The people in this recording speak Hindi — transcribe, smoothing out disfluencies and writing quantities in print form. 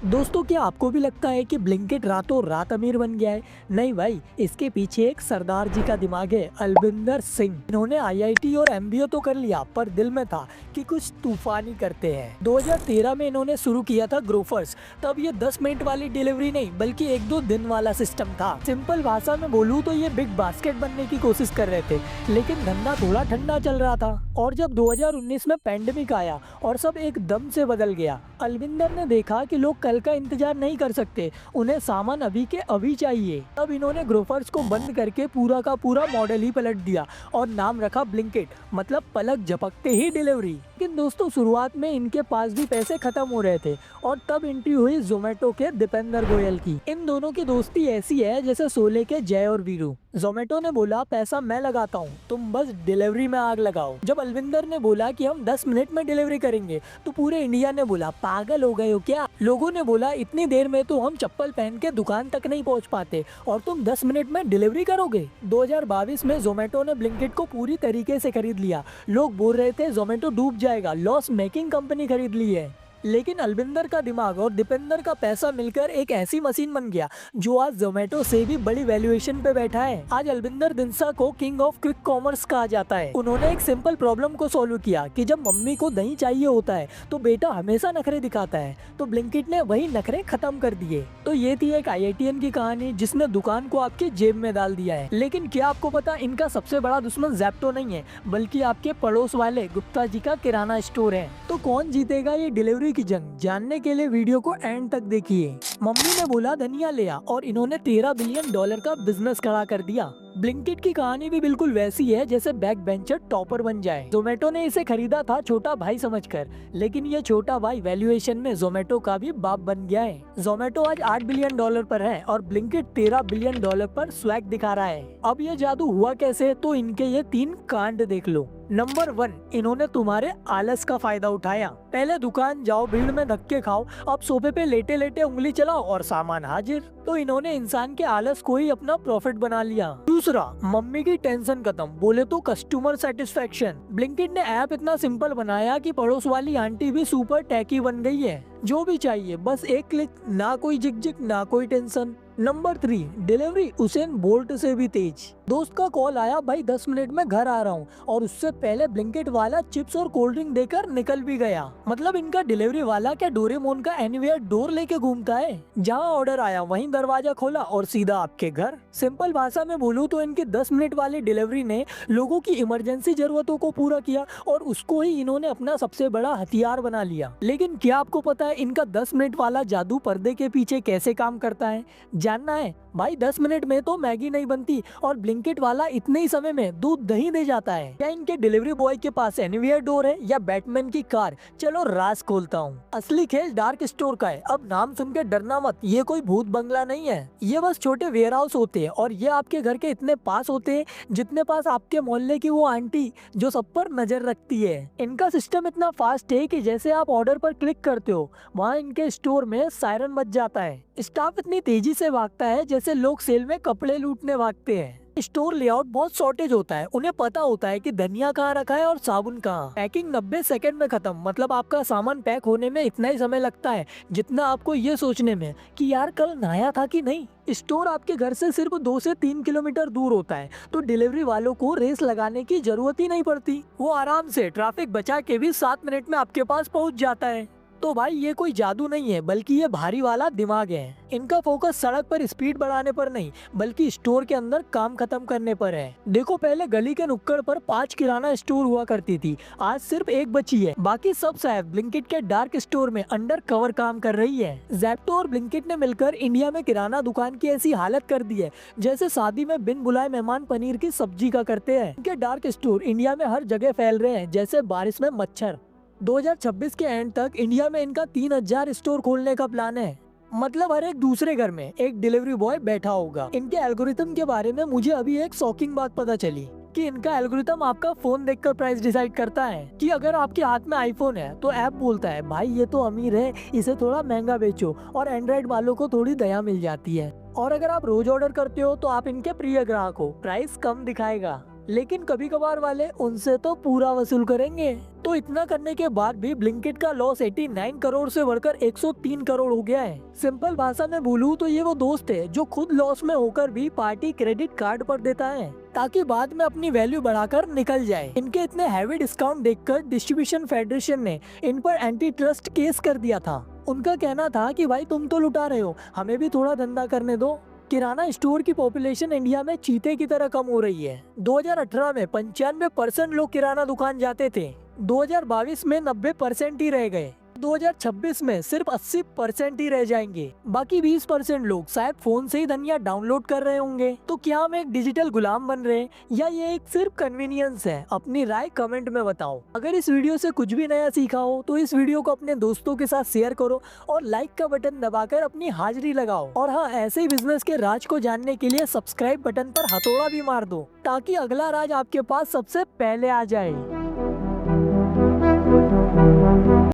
दोस्तों, क्या आपको भी लगता है कि ब्लिंकिट रातों रात अमीर बन गया है? नहीं भाई, इसके पीछे एक सरदार जी का दिमाग है, अलविंदर सिंह। इन्होंने आईआईटी और एमबीए तो कर लिया, पर दिल में था कि कुछ तूफानी करते हैं। 2013 में इन्होंने शुरू किया था ग्रोफर्स। तब ये 10 मिनट वाली डिलीवरी नहीं बल्कि 1-2 दिन वाला सिस्टम था। सिंपल भाषा में बोलूँ तो ये बिग बास्केट बनने की कोशिश कर रहे थे, लेकिन धंधा थोड़ा ठंडा चल रहा था। और जब 2019 में पैंडेमिक आया और सब एकदम से बदल गया, अलविंदर ने देखा कि लोग कल का इंतजार नहीं कर सकते, उन्हें सामान अभी के अभी चाहिए। तब इन्होंने ग्रोफर्स को बंद करके पूरा का पूरा मॉडल ही पलट दिया और नाम रखा ब्लिंकिट, मतलब पलक झपकते ही डिलीवरी। लेकिन दोस्तों, शुरुआत में इनके पास भी पैसे खत्म हो रहे थे और तब एंट्री हुई जोमेटो के दीपेंद्र गोयल की। इन दोनों की दोस्ती ऐसी है जैसे शोले के जय और वीरू। जोमेटो ने बोला पैसा मैं लगाता हूँ, तुम बस डिलीवरी में आग लगाओ। जब अलविंदर ने बोला कि हम 10 मिनट में डिलीवरी करेंगे, तो पूरे इंडिया ने बोला पागल हो गए हो क्या। लोगों ने बोला इतनी देर में तो हम चप्पल पहन के दुकान तक नहीं पहुंच पाते और तुम 10 मिनट में डिलीवरी करोगे। 2022 में जोमेटो ने ब्लिंकिट को पूरी तरीके से खरीद लिया। लोग बोल रहे थे जोमेटो डूब जाएगा, लॉस मेकिंग कंपनी खरीद ली है। लेकिन अलविंदर का दिमाग और दीपेंद्र का पैसा मिलकर एक ऐसी मशीन बन गया जो आज जोमेटो से भी बड़ी वैल्यूएशन पे बैठा है। आज अलविंदर दिनसा को किंग ऑफ क्विक कॉमर्स कहा जाता है। उन्होंने एक सिंपल प्रॉब्लम को सॉल्व किया कि जब मम्मी को दही चाहिए होता है तो बेटा हमेशा नखरे दिखाता है, तो ब्लिंकिट ने वही नखरे खत्म कर दिए। तो ये थी एक आईआईटीएन की कहानी जिसने दुकान को आपकी जेब में डाल दिया है। लेकिन क्या आपको पता, इनका सबसे बड़ा दुश्मन ज़ेप्टो नहीं है, बल्कि आपके पड़ोस वाले गुप्ता जी का किराना स्टोर है। तो कौन जीतेगा ये डिलीवरी की जंग, जानने के लिए वीडियो को एंड तक देखिए। मम्मी ने बोला धनिया ले आ और इन्होंने $13 बिलियन का बिजनेस खड़ा कर दिया। ब्लिंकिट की कहानी भी बिल्कुल वैसी है जैसे बैक बेंचर टॉपर बन जाए। जोमेटो ने इसे खरीदा था छोटा भाई समझकर, लेकिन ये छोटा भाई वैल्यूएशन में जोमेटो का भी बाप बन गया है। जोमेटो आज $8 बिलियन पर है और ब्लिंकिट $13 बिलियन पर स्वैग दिखा रहा है। अब ये जादू हुआ कैसे, तो इनके ये 3 कांड देख लो। नंबर 1, इन्होंने तुम्हारे आलस का फायदा उठाया। पहले दुकान जाओ, भीड़ में धक्के खाओ, अब सोफे पे लेटे लेटे उंगली चलाओ और सामान हाजिर। तो इन्होंने इंसान के आलस को ही अपना प्रॉफिट बना लिया। दूसरा, मम्मी की टेंशन खत्म, बोले तो कस्टमर सेटिस्फेक्शन। ब्लिंकिट ने ऐप इतना सिंपल बनाया कि पड़ोस वाली आंटी भी सुपर टैकी बन गई है। जो भी चाहिए बस एक क्लिक, ना कोई झिकझिक ना कोई tension. Number 3, delivery Usain bolt से भी तेज। दोस्त का कॉल आया, भाई 10 मिनट में घर आ रहा हूँ, और उससे पहले ब्लिंकिट वाला चिप्स और कोल्ड ड्रिंक देकर निकल भी गया। मतलब इनका डिलीवरी वाला क्या डोरेमोन का एनीवेयर डोर लेके घूमता है, जहाँ ऑर्डर आया वहीं दरवाजा खोला और सीधा आपके घर। सिंपल भाषा में बोलूँ तो इनकी 10 मिनट वाली डिलीवरी ने लोगों की इमरजेंसी जरूरतों को पूरा किया और उसको ही इन्होंने अपना सबसे बड़ा हथियार बना लिया। लेकिन क्या आपको पता है इनका 10 मिनट वाला जादू पर्दे के पीछे कैसे काम करता है? जानना है? भाई 10 मिनट में तो मैगी नहीं बनती और ब्लिंकिट वाला इतने ही समय में दूध दही दे जाता है। क्या इनके डिलीवरी बॉय के पास एनीवेयर डोर है या बैटमैन की कार? चलो राज खोलता हूँ। असली खेल डार्क स्टोर का है। अब नाम सुन के डरना मत, ये कोई भूत बंगला नहीं है, ये बस छोटे वेयर हाउस होते हैं और ये आपके घर के इतने पास होते हैं जितने पास आपके मोहल्ले की वो आंटी जो सब पर नजर रखती है। इनका सिस्टम इतना फास्ट है कि जैसे आप ऑर्डर पर क्लिक करते हो वहाँ इनके स्टोर में सायरन बज जाता है। स्टाफ इतनी तेजी से भागता है जैसे लोग सेल में कपड़े लूटने भागते हैं। स्टोर लेआउट बहुत शॉर्टेज होता है, उन्हें पता होता है कि धनिया कहाँ रखा है और साबुन कहाँ। पैकिंग 90 सेकंड में खत्म, मतलब आपका सामान पैक होने में इतना ही समय लगता है जितना आपको ये सोचने में कि यार कल नहाया था कि नहीं। स्टोर आपके घर से सिर्फ 2 से 3 किलोमीटर दूर होता है, तो डिलीवरी वालों को रेस लगाने की जरूरत ही नहीं पड़ती। वो आराम से ट्रैफिक बचा के भी 7 मिनट में आपके पास पहुँच जाता है। तो भाई ये कोई जादू नहीं है, बल्कि ये भारी वाला दिमाग है। इनका फोकस सड़क पर स्पीड बढ़ाने पर नहीं बल्कि स्टोर के अंदर काम खत्म करने पर है। देखो, पहले गली के नुक्कड़ पर 5 किराना स्टोर हुआ करती थी, आज सिर्फ 1 बची है। बाकी सब शायद ब्लिंकिट के डार्क स्टोर में अंडर कवर काम कर रही है। ज़ेप्टो और ब्लिंकिट ने मिलकर इंडिया में किराना दुकान की ऐसी हालत कर दी है जैसे शादी में बिन बुलाए मेहमान पनीर की सब्जी का करते हैं। इनके डार्क स्टोर इंडिया में हर जगह फैल रहे हैं जैसे बारिश में मच्छर। 2026 के एंड तक इंडिया में इनका 3000 स्टोर खोलने का प्लान है। मतलब हर एक दूसरे घर में एक डिलीवरी बॉय बैठा होगा। इनके एल्गोरिथम के बारे में मुझे अभी एक शॉकिंग बात पता चली कि इनका एल्गोरिथम आपका फोन देखकर प्राइस डिसाइड करता है। कि अगर आपके हाथ में आईफोन है तो ऐप बोलता है भाई ये तो अमीर है, इसे थोड़ा महंगा बेचो, और एंड्रॉइड वालों को थोड़ी दया मिल जाती है। और अगर आप रोज ऑर्डर करते हो तो आप इनके प्रिय ग्राहक हो, प्राइस कम दिखाएगा। लेकिन कभी कभार वाले उनसे तो पूरा वसूल करेंगे। तो इतना करने के बाद भी ब्लिंकिट का लॉस 89 करोड़ से बढ़कर 103 करोड़ हो गया है। सिंपल भाषा में बोलूं तो ये वो दोस्त है जो खुद लॉस में होकर भी पार्टी क्रेडिट कार्ड पर देता है ताकि बाद में अपनी वैल्यू बढ़ाकर निकल जाए। इनके इतने हैवी डिस्काउंट देखकर डिस्ट्रीब्यूशन फेडरेशन ने इन पर एंटी ट्रस्ट केस कर दिया था। उनका कहना था कि भाई तुम तो लुटा रहे हो, हमें भी थोड़ा धंधा करने दो। किराना स्टोर की पॉपुलेशन इंडिया में चीते की तरह कम हो रही है। 2018 में 95% लोग किराना दुकान जाते थे, 2022 में 90% ही रह गए, 2026 में सिर्फ 80% ही रह जाएंगे। बाकी 20% लोग शायद फोन से ही धनिया डाउनलोड कर रहे होंगे। तो क्या हम एक डिजिटल गुलाम बन रहे हैं या ये एक सिर्फ कन्वीनियंस है? अपनी राय कमेंट में बताओ। अगर इस वीडियो से कुछ भी नया सीखा हो तो इस वीडियो को अपने दोस्तों के साथ शेयर करो और लाइक का बटन दबाकर अपनी हाजिरी लगाओ। और हाँ, ऐसे ही बिजनेस के राज को जानने के लिए सब्सक्राइब बटन पर हथौड़ा भी मार दो ताकि अगला राज आपके पास सबसे पहले आ जाए।